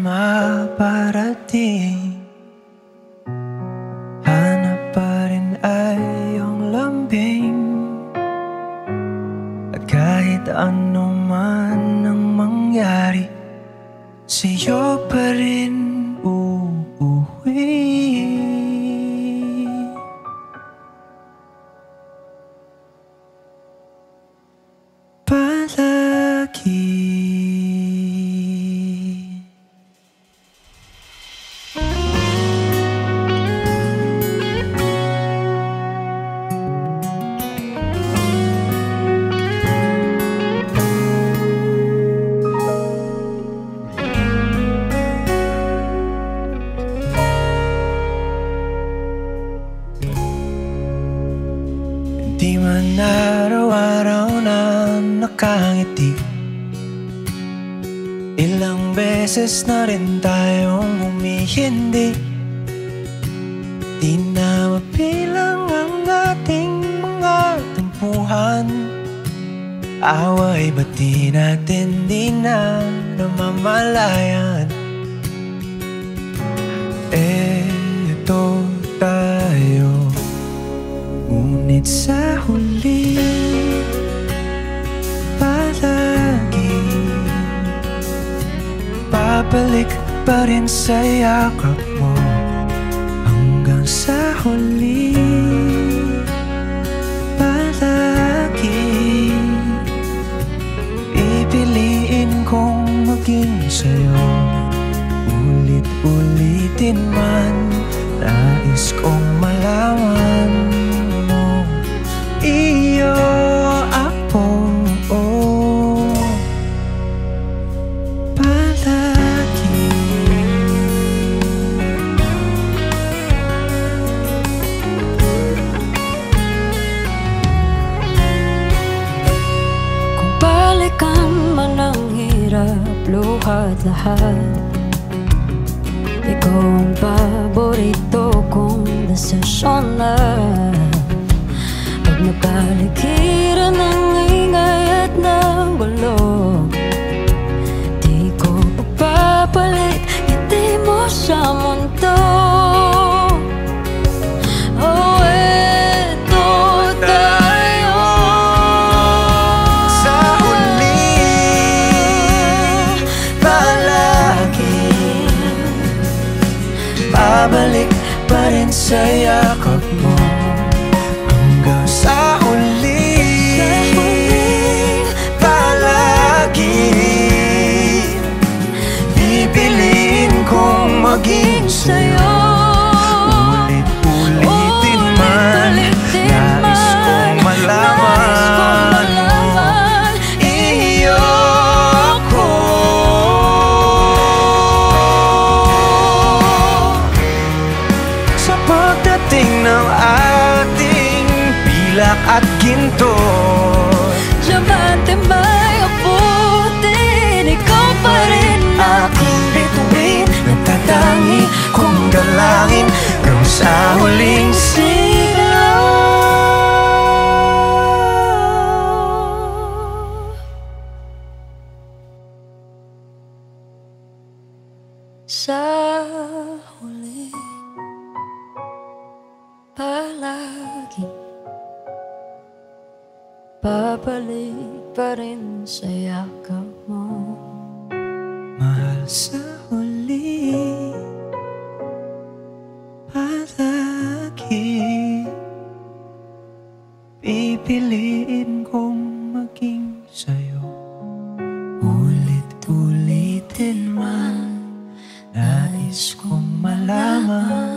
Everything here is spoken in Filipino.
maparating. Hanap pa rin ay iyong lambing. At kahit ano man ang mangyari, sa'yo pa rin uuwi. Palagi. Di man araw-araw na nakangiti, ilang beses na rin tayong humihindi. Di na mabilang ang ating mga tampuhan. Away ba't di natin di na namamalayan? Eto tayo, ngunit sa huli palagi babalik pa rin sa yakap mo. Hanggang sa huli palagi pipiliin kong maging sa'yo. Ulit-ulitin man, nais kong malaman mo, iyo ako, palagi. Kung balikan man ang hirap, luha at lahat, ikaw ang paborito kong desisyon na. Pag napaligiran ng ingay at ng gulo, di ko papapalit ngiti mo sa mundo. Oh, eto tayo Sa huli palagi babalik pa rin sa yakap mo. Hanggang sa huli palagi pipiliin kong maging sa'yo. Ulit-ulitin man, nais kong malaman mo, iyo ako. Sa pagdating ng ating pilak at ginto, Diamante may abutin, ikaw pa rin aking bituin, nagtatangi kong dalangin hanggang sa huling sigaw. sa huli palagi babalik pa rin sa yakap mo. Mahal, sa huli palagi pipiliin kong maging sa'yo. Ulit-ulitin man, nais kong malaman